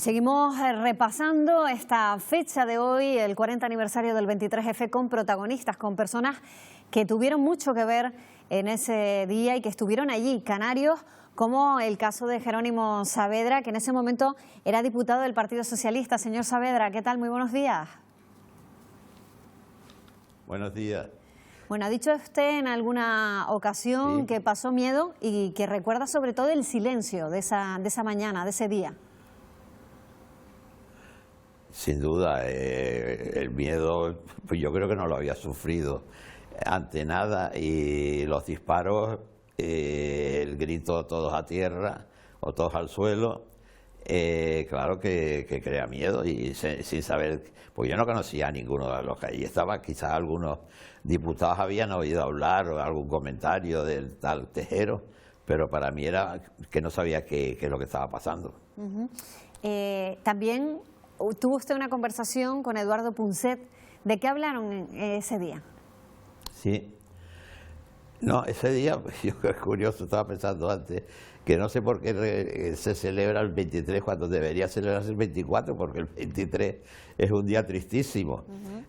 Seguimos repasando esta fecha de hoy, el 40 aniversario del 23F, con protagonistas, con personas que tuvieron mucho que ver en ese día y que estuvieron allí, canarios, como el caso de Jerónimo Saavedra, que en ese momento era diputado del Partido Socialista. Señor Saavedra, ¿qué tal? Muy buenos días. Buenos días. Bueno, ha dicho usted en alguna ocasión que pasó miedo y que recuerda sobre todo el silencio de esa mañana, de ese día. Sin duda, el miedo, pues yo creo que no lo había sufrido ante nada, y los disparos, el grito todos a tierra o todos al suelo, claro que crea miedo, y sin saber, pues yo no conocía a ninguno de los que allí estaban. Quizás algunos diputados habían oído hablar o algún comentario del tal Tejero, pero para mí era que no sabía qué es lo que estaba pasando. También tuvo usted una conversación con Eduardo Punset. ¿De qué hablaron ese día? Sí. No, ese día, yo es curioso, estaba pensando antes, que no sé por qué se celebra el 23 cuando debería celebrarse el 24, porque el 23 es un día tristísimo.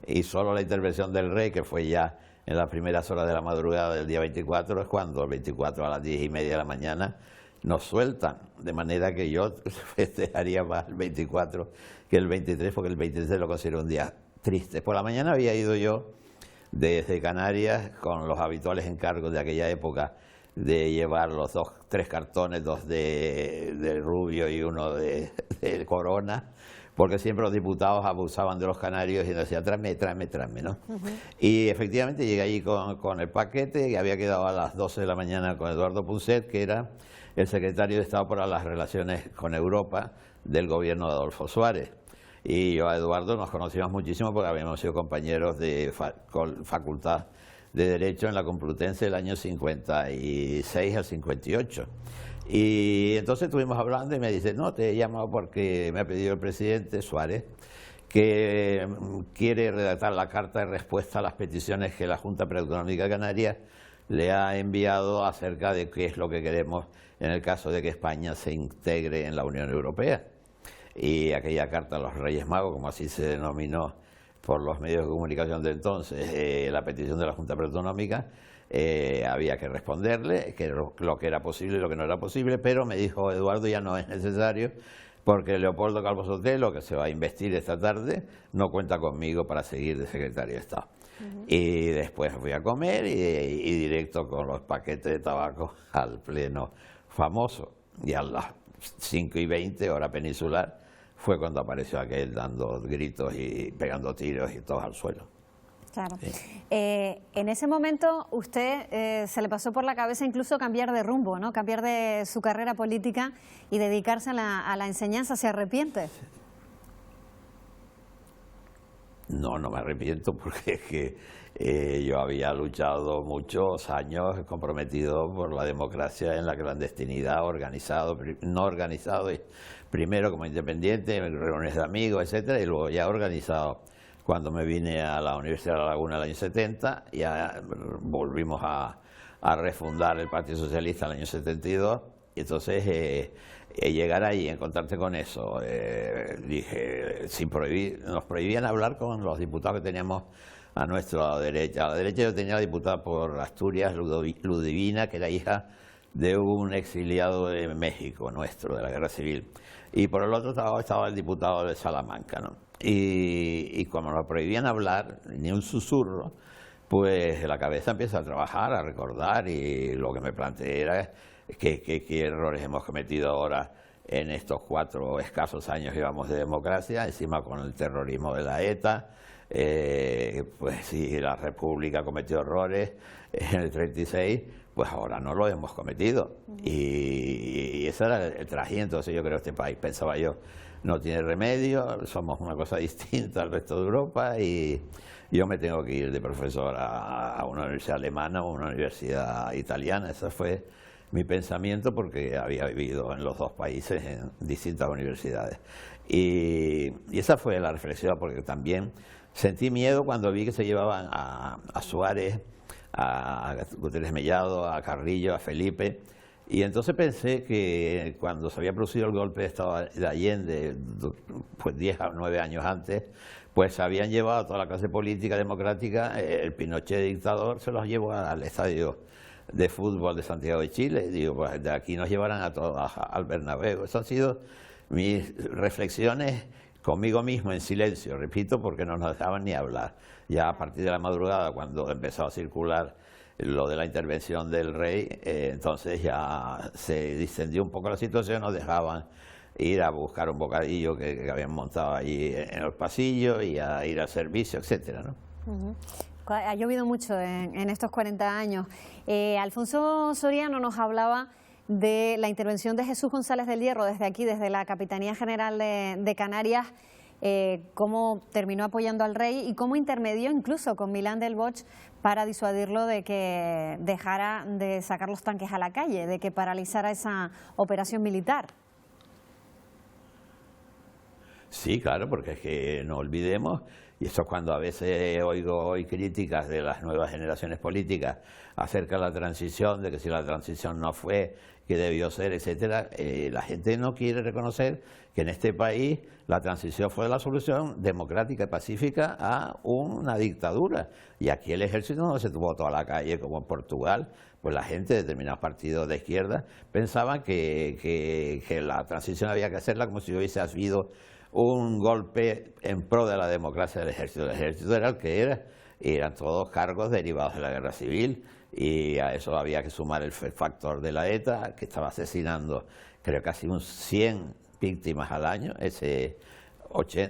Y solo la intervención del rey, que fue ya en las primeras horas de la madrugada del día 24, es cuando el 24 a las 10:30 de la mañana nos sueltan, de manera que yo festejaría más el 24 que el 23, porque el 23 lo considero un día triste. Por la mañana había ido yo desde Canarias con los habituales encargos de aquella época de llevar los tres cartones, dos de Rubio y uno de Corona, porque siempre los diputados abusaban de los canarios y decían, tráeme, ¿no? Y efectivamente llegué allí con el paquete, y había quedado a las 12 de la mañana con Eduardo Punset, que era el secretario de Estado para las Relaciones con Europa del gobierno de Adolfo Suárez. Y yo a Eduardo nos conocimos muchísimo porque habíamos sido compañeros de Facultad de Derecho en la Complutense del año 56 al 58. Y entonces estuvimos hablando y me dice, no, te he llamado porque me ha pedido el presidente Suárez que quiere redactar la carta de respuesta a las peticiones que la Junta Preautonómica Canaria le ha enviado acerca de qué es lo que queremos en el caso de que España se integre en la Unión Europea. Y aquella carta a los Reyes Magos, como así se denominó por los medios de comunicación de entonces, la petición de la Junta Preautonómica, había que responderle, que lo que era posible y lo que no era posible, pero me dijo Eduardo, ya no es necesario, porque Leopoldo Calvo Sotelo, que se va a investir esta tarde, no cuenta conmigo para seguir de secretario de Estado. Y después fui a comer y directo con los paquetes de tabaco al pleno famoso, y a las 5:20, hora peninsular, fue cuando apareció aquel dando gritos y pegando tiros y todos al suelo. Claro. Sí. En ese momento usted se le pasó por la cabeza incluso cambiar de rumbo, ¿no? Cambiar de su carrera política y dedicarse a la enseñanza. ¿Se arrepiente? No, no me arrepiento, porque es que yo había luchado muchos años comprometido por la democracia en la clandestinidad, no organizado, primero como independiente, en reuniones de amigos, etcétera, y luego ya organizado. Cuando me vine a la Universidad de La Laguna en el año 70, ya volvimos a refundar el Partido Socialista en el año 72, y entonces llegar ahí y encontrarte con eso, dije, nos prohibían hablar con los diputados que teníamos a nuestra derecha. A la derecha yo tenía la diputada por Asturias, Ludivina, que era hija de un exiliado de México nuestro, de la Guerra Civil. Y por el otro lado estaba el diputado de Salamanca, ¿no? Y como nos prohibían hablar, ni un susurro, pues la cabeza empieza a trabajar, a recordar, y lo que me planteé era qué errores hemos cometido ahora en estos 4 escasos años que llevamos de democracia, encima con el terrorismo de la ETA. Pues si la República cometió errores en el 36, pues ahora no lo hemos cometido. Y ese era el trajín. Entonces yo creo que este país, pensaba yo, no tiene remedio, somos una cosa distinta al resto de Europa, y yo me tengo que ir de profesor a una universidad alemana o una universidad italiana. Ese fue mi pensamiento, porque había vivido en los dos países en distintas universidades. Y esa fue la reflexión, porque también sentí miedo cuando vi que se llevaban a Suárez, a Gutiérrez Mellado, a Carrillo, a Felipe, Y entonces pensé que cuando se había producido el golpe de Estado de Allende, pues 10 o 9 años antes, pues habían llevado a toda la clase política democrática, el Pinochet dictador se los llevó al estadio de fútbol de Santiago de Chile. Digo, pues de aquí nos llevarán a todos al Bernabéu. Eso han sido mis reflexiones conmigo mismo en silencio, repito, porque no nos dejaban ni hablar. Ya a partir de la madrugada, cuando empezó a circular lo de la intervención del rey, entonces ya se distendió un poco la situación, nos dejaban ir a buscar un bocadillo que habían montado allí en los pasillos y a ir al servicio, etcétera, ¿no? Ha llovido mucho en estos 40 años. Alfonso Soriano nos hablaba de la intervención de Jesús González del Hierro desde aquí, desde la Capitanía General de Canarias, cómo terminó apoyando al rey y cómo intermedió incluso con Milán del Bosch para disuadirlo de que dejara de sacar los tanques a la calle, de que paralizara esa operación militar. Sí, claro, porque es que no olvidemos, y eso es cuando a veces oigo hoy críticas de las nuevas generaciones políticas acerca de la transición, de que si la transición no fue, que debió ser, etcétera, la gente no quiere reconocer que en este país la transición fue la solución democrática y pacífica a una dictadura. Y aquí el ejército no se tuvo toda la calle como en Portugal, pues la gente de determinados partidos de izquierda pensaban que la transición había que hacerla como si hubiese habido un golpe en pro de la democracia del ejército. El ejército era el que era, y eran todos cargos derivados de la guerra civil, y a eso había que sumar el factor de la ETA, que estaba asesinando, creo, casi 100 víctimas al año, ese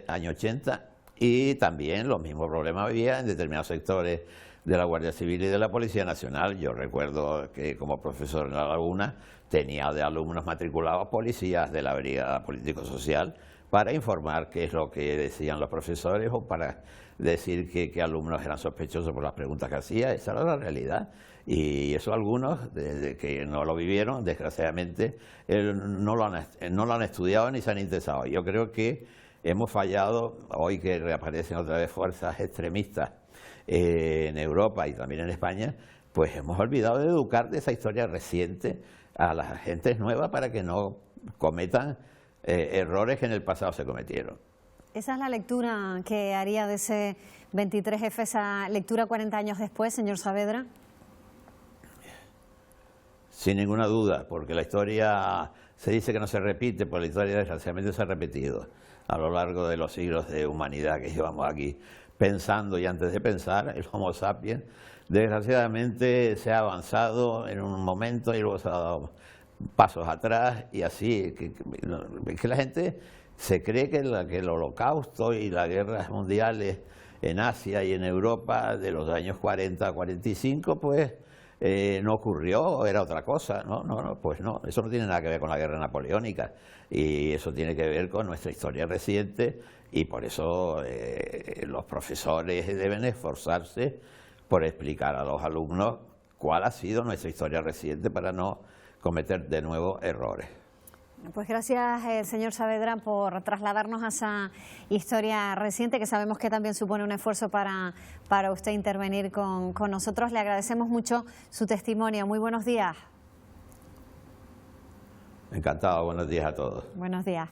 año 80, y también los mismos problemas había en determinados sectores de la Guardia Civil y de la Policía Nacional. Yo recuerdo que como profesor en La Laguna tenía de alumnos matriculados policías de la Brigada Político-Social para informar qué es lo que decían los profesores o para decir que alumnos eran sospechosos por las preguntas que hacía. Esa era la realidad. Y eso algunos, desde que no lo vivieron, desgraciadamente, no lo han estudiado ni se han interesado. Yo creo que hemos fallado, hoy que reaparecen otra vez fuerzas extremistas en Europa y también en España, pues hemos olvidado de educar de esa historia reciente a las gentes nuevas para que no cometan errores que en el pasado se cometieron. ¿Esa es la lectura que haría de ese 23F, esa lectura 40 años después, señor Saavedra? Sin ninguna duda, porque la historia se dice que no se repite, pues la historia desgraciadamente se ha repetido a lo largo de los siglos de humanidad que llevamos aquí pensando y antes de pensar. El Homo sapiens desgraciadamente se ha avanzado en un momento y luego se ha dado pasos atrás, y así que la gente se cree que el holocausto y las guerras mundiales en Asia y en Europa de los años 40 a 45 pues no ocurrió, era otra cosa. No, pues no, eso no tiene nada que ver con la guerra napoleónica, y eso tiene que ver con nuestra historia reciente, y por eso los profesores deben esforzarse por explicar a los alumnos cuál ha sido nuestra historia reciente para no cometer de nuevo errores. Pues gracias, señor Saavedra, por trasladarnos a esa historia reciente, que sabemos que también supone un esfuerzo para usted intervenir con nosotros. Le agradecemos mucho su testimonio. Muy buenos días. Encantado, buenos días a todos. Buenos días.